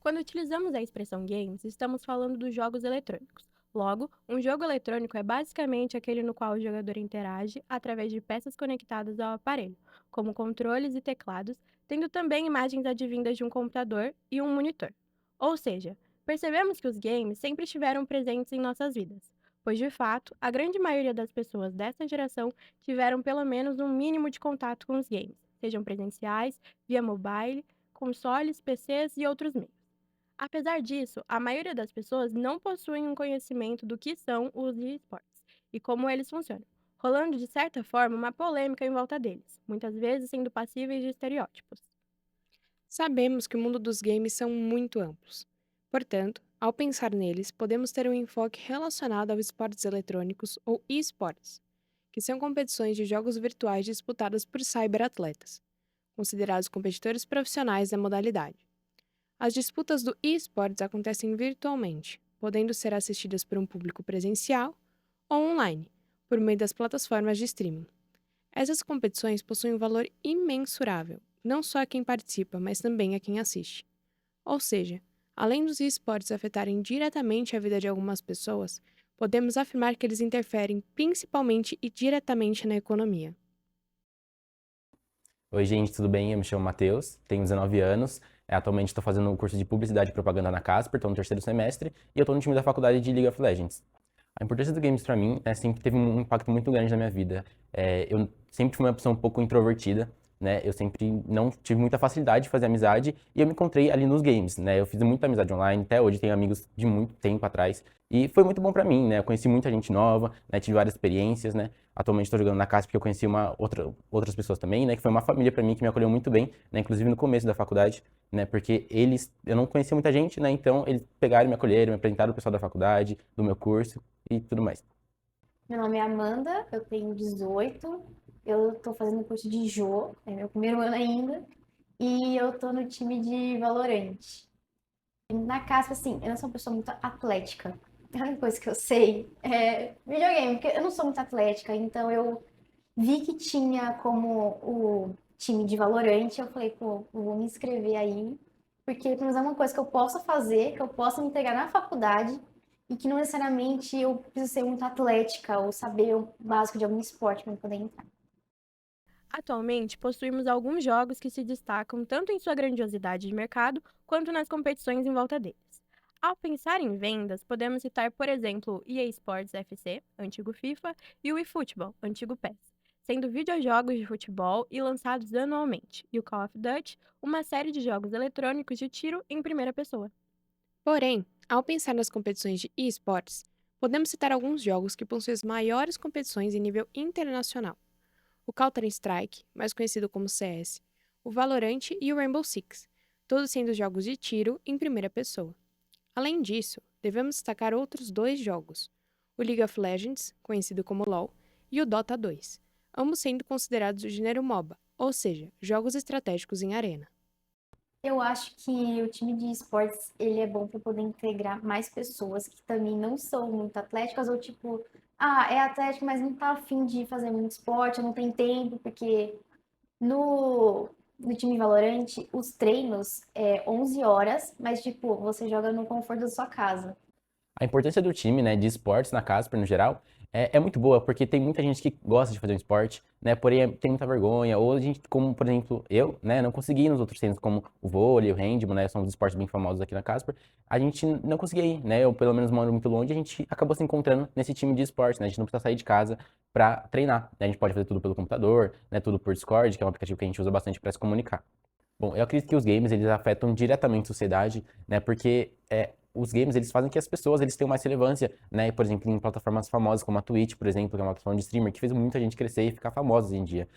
Quando utilizamos a expressão games, estamos falando dos jogos eletrônicos. Logo, um jogo eletrônico é basicamente aquele no qual o jogador interage através de peças conectadas ao aparelho, como controles e teclados, tendo também imagens advindas de um computador e um monitor. Ou seja, percebemos que os games sempre estiveram presentes em nossas vidas, pois de fato, a grande maioria das pessoas dessa geração tiveram pelo menos um mínimo de contato com os games, sejam presenciais, via mobile, consoles, PCs e outros meios. Apesar disso, a maioria das pessoas não possuem um conhecimento do que são os esportes e como eles funcionam, rolando de certa forma uma polêmica em volta deles, muitas vezes sendo passíveis de estereótipos. Sabemos que o mundo dos games são muito amplos. Portanto, ao pensar neles, podemos ter um enfoque relacionado aos esportes eletrônicos ou esportes, que são competições de jogos virtuais disputadas por cyberatletas, considerados competidores profissionais da modalidade. As disputas do esportes acontecem virtualmente, podendo ser assistidas por um público presencial ou online, por meio das plataformas de streaming. Essas competições possuem um valor imensurável, não só a quem participa, mas também a quem assiste. Ou seja, além dos esportes afetarem diretamente a vida de algumas pessoas, podemos afirmar que eles interferem principalmente e diretamente na economia. Oi, gente, tudo bem? Eu me chamo Matheus, tenho 19 anos. Atualmente estou fazendo o curso de Publicidade e Propaganda na Casper, estou no terceiro semestre e eu estou no time da faculdade de League of Legends. A importância do games para mim sempre teve um impacto muito grande na minha vida. Eu sempre fui uma pessoa um pouco introvertida, né? Eu sempre não tive muita facilidade de fazer amizade e eu me encontrei ali nos games, né? Eu fiz muita amizade online, até hoje tenho amigos de muito tempo atrás e foi muito bom para mim, né? Eu conheci muita gente nova, né? Tive várias experiências, né? Atualmente estou jogando na casa porque eu conheci outras pessoas também, né? Que foi uma família para mim que me acolheu muito bem, né? Inclusive no começo da faculdade, né? Porque eu não conhecia muita gente, né? Então eles pegaram, me acolheram, me apresentaram o pessoal da faculdade, do meu curso e tudo mais. Meu nome é Amanda, eu tenho 18, eu tô fazendo curso de Jô, é meu primeiro ano ainda, e eu tô no time de Valorant. E na caspa, assim, eu não sou uma pessoa muito atlética. A única coisa que eu sei é videogame, porque eu não sou muito atlética, então eu vi que tinha como o time de Valorant, eu falei, pô, eu vou me inscrever aí, porque pelo menos é uma coisa que eu possa fazer, que eu possa me entregar na faculdade e que não necessariamente eu preciso ser muito atlética ou saber o básico de algum esporte para poder entrar. Atualmente, possuímos alguns jogos que se destacam tanto em sua grandiosidade de mercado quanto nas competições em volta deles. Ao pensar em vendas, podemos citar, por exemplo, o EA Sports FC, antigo FIFA, e o eFootball, antigo PES, sendo videojogos de futebol e lançados anualmente, e o Call of Duty, uma série de jogos eletrônicos de tiro em primeira pessoa. Porém, ao pensar nas competições de esportes, podemos citar alguns jogos que possuem as maiores competições em nível internacional: o Counter-Strike, mais conhecido como CS, o Valorant e o Rainbow Six, todos sendo jogos de tiro em primeira pessoa. Além disso, devemos destacar outros dois jogos: o League of Legends, conhecido como LoL, e o Dota 2, ambos sendo considerados do gênero MOBA, ou seja, jogos estratégicos em arena. Eu acho que o time de esportes ele é bom para poder integrar mais pessoas que também não são muito atléticas ou tipo, é atlético, mas não tá afim de fazer muito esporte, não tem tempo, porque no time Valorant os treinos é 11 horas, mas tipo, você joga no conforto da sua casa. A importância do time, né, de esportes na Casper no geral é muito boa, porque tem muita gente que gosta de fazer um esporte, né, porém tem muita vergonha, ou a gente, como por exemplo eu, né, não consegui ir nos outros treinos como o vôlei, o handball, né, são os esportes bem famosos aqui na Casper, a gente não conseguia ir, né, eu pelo menos moro muito longe, a gente acabou se encontrando nesse time de esporte, né, a gente não precisa sair de casa para treinar, né, a gente pode fazer tudo pelo computador, né, tudo por Discord, que é um aplicativo que a gente usa bastante para se comunicar. Bom, eu acredito que os games eles afetam diretamente a sociedade, né? Porque os games eles fazem que as pessoas eles tenham mais relevância, né? Por exemplo, em plataformas famosas como a Twitch, por exemplo, que é uma plataforma de streamer que fez muita gente crescer e ficar famosa hoje em dia.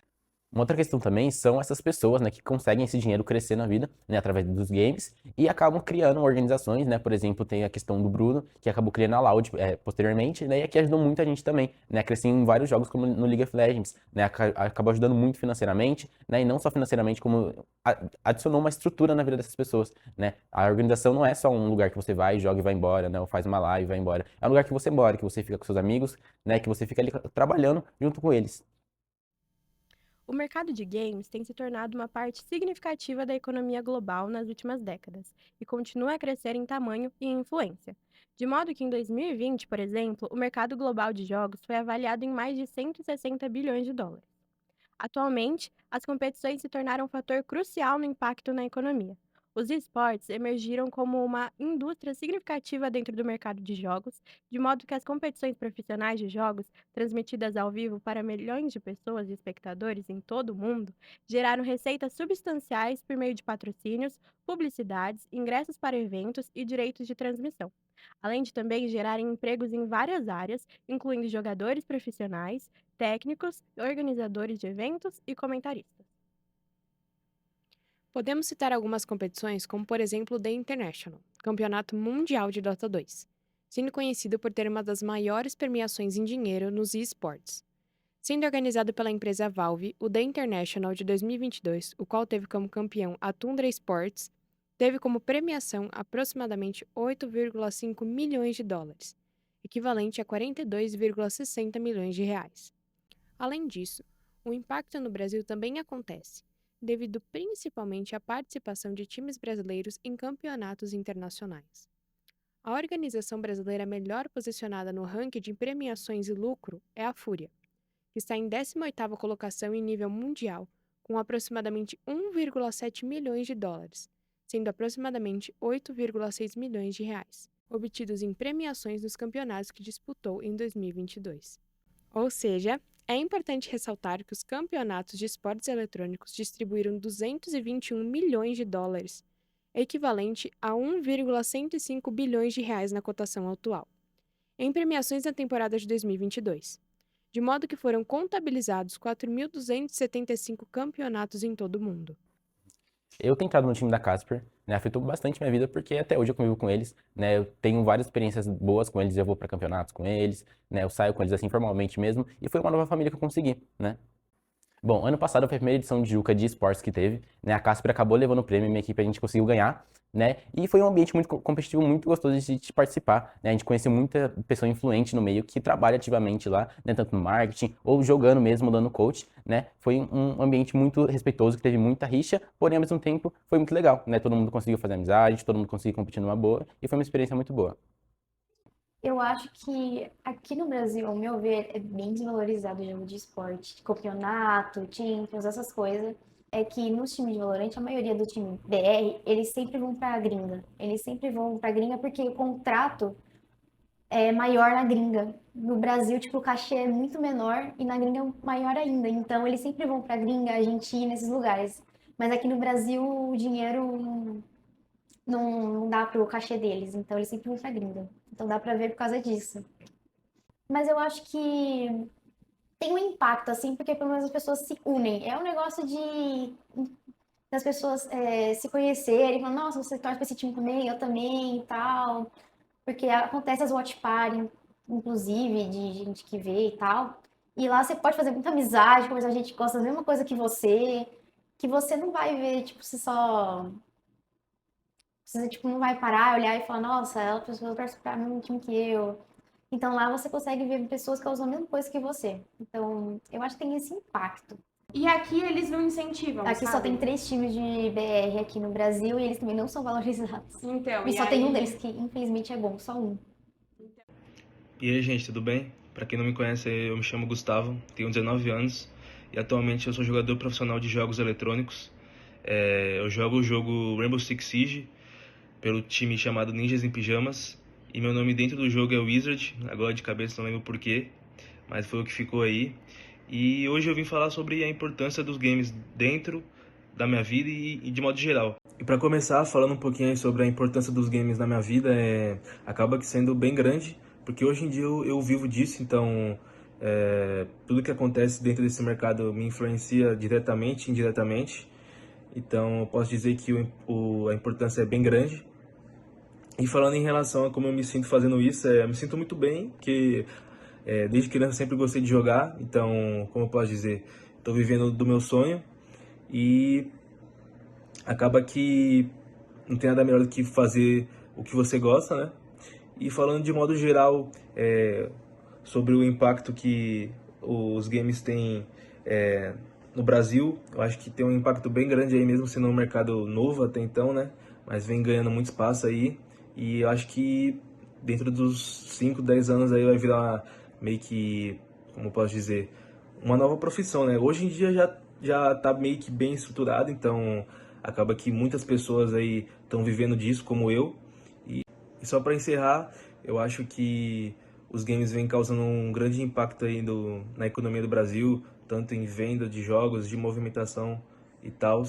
Uma outra questão também são essas pessoas, né, que conseguem esse dinheiro crescer na vida, né, através dos games e acabam criando organizações, né, por exemplo, tem a questão do Bruno, que acabou criando a Loud posteriormente, né, e que ajudou muita gente também, né, a crescer em vários jogos como no League of Legends, né, acabou ajudando muito financeiramente, né, e não só financeiramente, como adicionou uma estrutura na vida dessas pessoas, né, a organização não é só um lugar que você vai, joga e vai embora, né, ou faz uma live e vai embora, é um lugar que você mora, que você fica com seus amigos, né, que você fica ali trabalhando junto com eles. O mercado de games tem se tornado uma parte significativa da economia global nas últimas décadas e continua a crescer em tamanho e influência. De modo que em 2020, por exemplo, o mercado global de jogos foi avaliado em mais de 160 bilhões de dólares. Atualmente, as competições se tornaram um fator crucial no impacto na economia. Os esportes emergiram como uma indústria significativa dentro do mercado de jogos, de modo que as competições profissionais de jogos, transmitidas ao vivo para milhões de pessoas e espectadores em todo o mundo, geraram receitas substanciais por meio de patrocínios, publicidades, ingressos para eventos e direitos de transmissão, além de também gerarem empregos em várias áreas, incluindo jogadores profissionais, técnicos, organizadores de eventos e comentaristas. Podemos citar algumas competições, como por exemplo o The International, Campeonato Mundial de Dota 2, sendo conhecido por ter uma das maiores premiações em dinheiro nos esportes. Sendo organizado pela empresa Valve, o The International de 2022, o qual teve como campeão a Tundra Sports, teve como premiação aproximadamente 8,5 milhões de dólares, equivalente a 42,60 milhões de reais. Além disso, o impacto no Brasil também acontece, devido principalmente à participação de times brasileiros em campeonatos internacionais. A organização brasileira melhor posicionada no ranking de premiações e lucro é a Fúria, que está em 18ª colocação em nível mundial, com aproximadamente 1,7 milhões de dólares, sendo aproximadamente 8,6 milhões de reais, obtidos em premiações nos campeonatos que disputou em 2022. Ou seja, é importante ressaltar que os campeonatos de esportes eletrônicos distribuíram 221 milhões de dólares, equivalente a 1,105 bilhões de reais na cotação atual, em premiações na temporada de 2022, de modo que foram contabilizados 4.275 campeonatos em todo o mundo. Eu ter entrado no time da Casper, né, afetou bastante minha vida, porque até hoje eu convivo com eles, né, eu tenho várias experiências boas com eles, eu vou para campeonatos com eles, né, eu saio com eles assim formalmente mesmo, e foi uma nova família que eu consegui, né. Bom, ano passado foi a primeira edição de Juca de esportes que teve, né? A Casper acabou levando o prêmio, minha equipe a gente conseguiu ganhar, né? E foi um ambiente muito competitivo, muito gostoso de participar, né? A gente conheceu muita pessoa influente no meio que trabalha ativamente lá, né? Tanto no marketing ou jogando mesmo, dando coach, né? Foi um ambiente muito respeitoso, que teve muita rixa, porém ao mesmo tempo foi muito legal, né? Todo mundo conseguiu fazer amizade, todo mundo conseguiu competir numa boa e foi uma experiência muito boa. Eu acho que aqui no Brasil, ao meu ver, é bem desvalorizado o jogo de esporte, campeonato, Champions, essas coisas. É que nos times de Valorant, a maioria do time BR, eles sempre vão pra gringa. Eles sempre vão pra gringa porque o contrato é maior na gringa. No Brasil, tipo, o cachê é muito menor e na gringa é maior ainda. Então, eles sempre vão pra gringa, Argentina, esses lugares. Mas aqui no Brasil, o dinheiro não dá pro cachê deles. Então, eles sempre vão pra gringa. Então, dá pra ver por causa disso. Mas eu acho que tem um impacto, assim, porque pelo menos as pessoas se unem. É um negócio de das pessoas se conhecerem, falar, nossa, você torce pra esse time também, eu também e tal. Porque acontece as watch party, inclusive, de gente que vê e tal. E lá você pode fazer muita amizade, conversar com gente que gosta da mesma coisa que você não vai ver, tipo, se só. Você, tipo, não vai parar, olhar e falar, nossa, ela pessoa torce pra mim, time que eu. Então lá você consegue ver pessoas que usam a mesma coisa que você. Então, eu acho que tem esse impacto. E aqui eles não incentivam, Aqui só sabe? tem 3 times de BR aqui no Brasil e eles também não são valorizados. Então, E só tem aí... um deles que, infelizmente, é bom, só um. E aí, gente, tudo bem? Pra quem não me conhece, eu me chamo Gustavo, tenho 19 anos e atualmente eu sou jogador profissional de jogos eletrônicos. Eu jogo o jogo Rainbow Six Siege pelo time chamado Ninjas em Pijamas e meu nome dentro do jogo é Wizard, agora de cabeça não lembro porquê, mas foi o que ficou aí. E hoje eu vim falar sobre a importância dos games dentro da minha vida e de modo geral. E para começar, falando um pouquinho aí sobre a importância dos games na minha vida, acaba que sendo bem grande, porque hoje em dia eu vivo disso, então tudo que acontece dentro desse mercado me influencia diretamente e indiretamente. Então eu posso dizer que a importância é bem grande. E falando em relação a como eu me sinto fazendo isso, eu me sinto muito bem, que desde criança eu sempre gostei de jogar, então, como eu posso dizer, estou vivendo do meu sonho e acaba que não tem nada melhor do que fazer o que você gosta, né? E falando de modo geral sobre o impacto que os games têm no Brasil. Eu acho que tem um impacto bem grande aí, mesmo sendo um mercado novo até então, né? Mas vem ganhando muito espaço aí. E eu acho que dentro dos 5, 10 anos aí vai virar meio que, como eu posso dizer, uma nova profissão, né? Hoje em dia já tá meio que bem estruturado, então acaba que muitas pessoas aí estão vivendo disso, como eu. E só para encerrar, eu acho que os games vêm causando um grande impacto aí na economia do Brasil, tanto em venda de jogos, de movimentação e tal.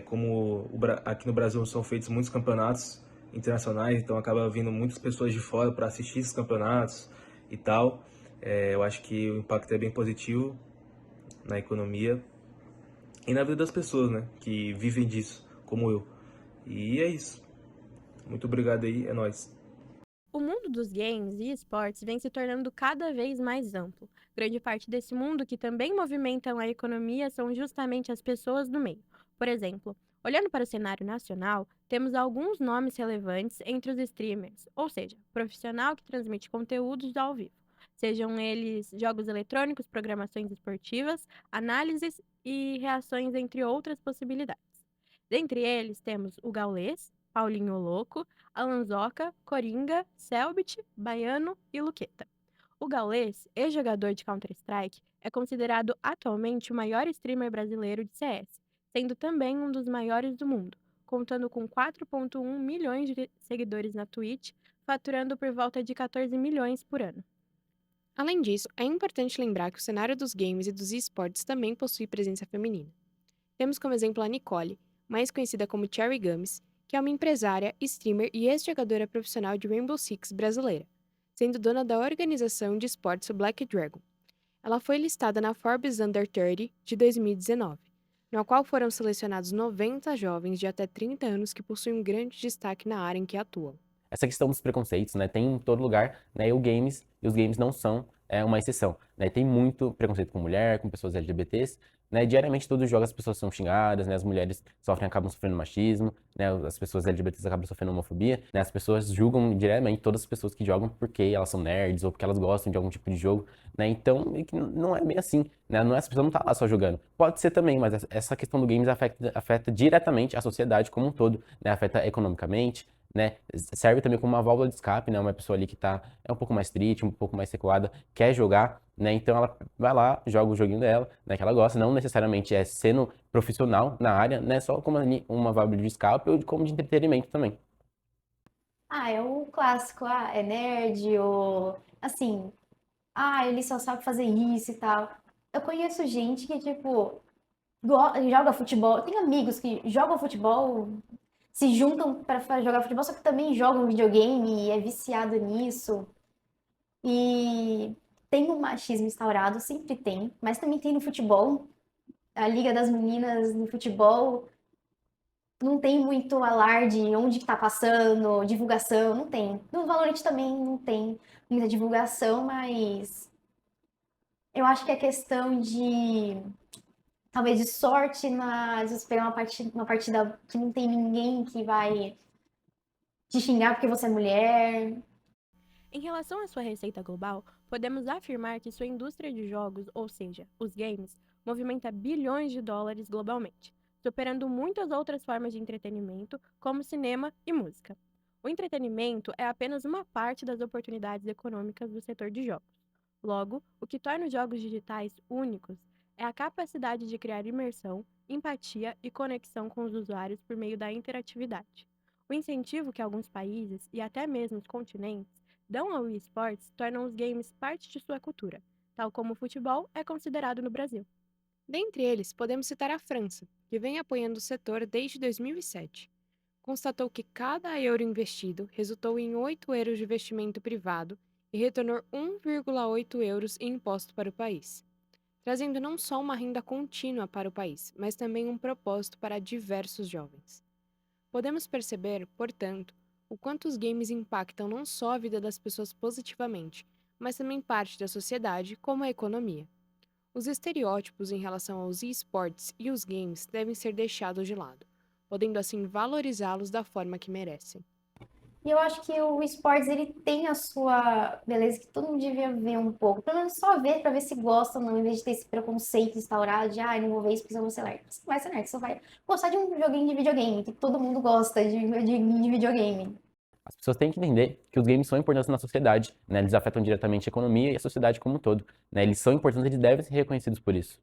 Como aqui no Brasil são feitos muitos campeonatos internacionais, então acaba vindo muitas pessoas de fora para assistir esses campeonatos e tal. Eu acho que o impacto é bem positivo na economia e na vida das pessoas, né, que vivem disso, como eu. E é isso. Muito obrigado aí, é nóis. O mundo dos games e esportes vem se tornando cada vez mais amplo. Grande parte desse mundo que também movimentam a economia são justamente as pessoas do meio. Por exemplo, olhando para o cenário nacional, temos alguns nomes relevantes entre os streamers, ou seja, profissional que transmite conteúdos ao vivo. Sejam eles jogos eletrônicos, programações esportivas, análises e reações, entre outras possibilidades. Dentre eles temos o Gaules, Paulinho Louco, Alanzoca, Coringa, Selbit, Baiano e Luqueta. O Gaules, ex-jogador de Counter-Strike, é considerado atualmente o maior streamer brasileiro de CS, sendo também um dos maiores do mundo, contando com 4,1 milhões de seguidores na Twitch, faturando por volta de 14 milhões por ano. Além disso, é importante lembrar que o cenário dos games e dos esportes também possui presença feminina. Temos como exemplo a Nicole, mais conhecida como Cherry Gummies, que é uma empresária, streamer e ex-jogadora profissional de Rainbow Six brasileira, sendo dona da organização de esportes Black Dragon. Ela foi listada na Forbes Under 30 de 2019, no qual foram selecionados 90 jovens de até 30 anos que possuem um grande destaque na área em que atuam. Essa questão dos preconceitos, né, tem em todo lugar, né, e os games não são uma exceção, né, tem muito preconceito com mulher, com pessoas LGBTs, né, diariamente todos os jogos as pessoas são xingadas, né, as mulheres acabam sofrendo machismo, né, as pessoas LGBTs acabam sofrendo homofobia, né, as pessoas julgam diariamente todas as pessoas que jogam porque elas são nerds ou porque elas gostam de algum tipo de jogo, né, então meio que não é bem assim, né, não é, essa pessoa não tá lá só jogando, pode ser também, mas essa questão do games afeta diretamente a sociedade como um todo, né, afeta economicamente, né? Serve também como uma válvula de escape, né? Uma pessoa ali que é um pouco mais triste, um pouco mais secuada, quer jogar, né? Então ela vai lá, joga o joguinho dela, né? Que ela gosta, não necessariamente é sendo profissional na área, né? Só como uma válvula de escape ou como de entretenimento também. Ah, é o clássico, é nerd, ou assim, ele só sabe fazer isso e tal. Eu conheço gente que, tipo, joga futebol. Eu tenho amigos que jogam futebol, se juntam para jogar futebol, só que também jogam videogame e é viciado nisso. E tem um machismo instaurado, sempre tem, mas também tem no futebol. A Liga das Meninas no futebol não tem muito alarde, onde que tá passando, divulgação, não tem. No Valorant também não tem muita divulgação, mas eu acho que é questão de talvez de sorte às vezes pegar uma partida que não tem ninguém que vai te xingar porque você é mulher. Em relação à sua receita global, podemos afirmar que sua indústria de jogos, ou seja, os games, movimenta bilhões de dólares globalmente, superando muitas outras formas de entretenimento, como cinema e música. O entretenimento é apenas uma parte das oportunidades econômicas do setor de jogos. Logo, o que torna os jogos digitais únicos é a capacidade de criar imersão, empatia e conexão com os usuários por meio da interatividade. O incentivo que alguns países e até mesmo os continentes dão ao esportes tornam os games parte de sua cultura, tal como o futebol é considerado no Brasil. Dentre eles, podemos citar a França, que vem apoiando o setor desde 2007. Constatou que cada euro investido resultou em 8 euros de investimento privado e retornou 1,8 euros em imposto para o país, trazendo não só uma renda contínua para o país, mas também um propósito para diversos jovens. Podemos perceber, portanto, o quanto os games impactam não só a vida das pessoas positivamente, mas também parte da sociedade, como a economia. Os estereótipos em relação aos esportes e os games devem ser deixados de lado, podendo assim valorizá-los da forma que merecem. E eu acho que o esportes, ele tem a sua beleza que todo mundo devia ver um pouco. Pelo menos só ver pra ver se gosta ou não, em vez de ter esse preconceito instaurado de, não vou ver isso porque eu vou ser nerd. Você não vai ser nerd, você vai gostar de um joguinho de videogame, que todo mundo gosta de videogame. As pessoas têm que entender que os games são importantes na sociedade, né? Eles afetam diretamente a economia e a sociedade como um todo, né? Eles são importantes, eles devem ser reconhecidos por isso.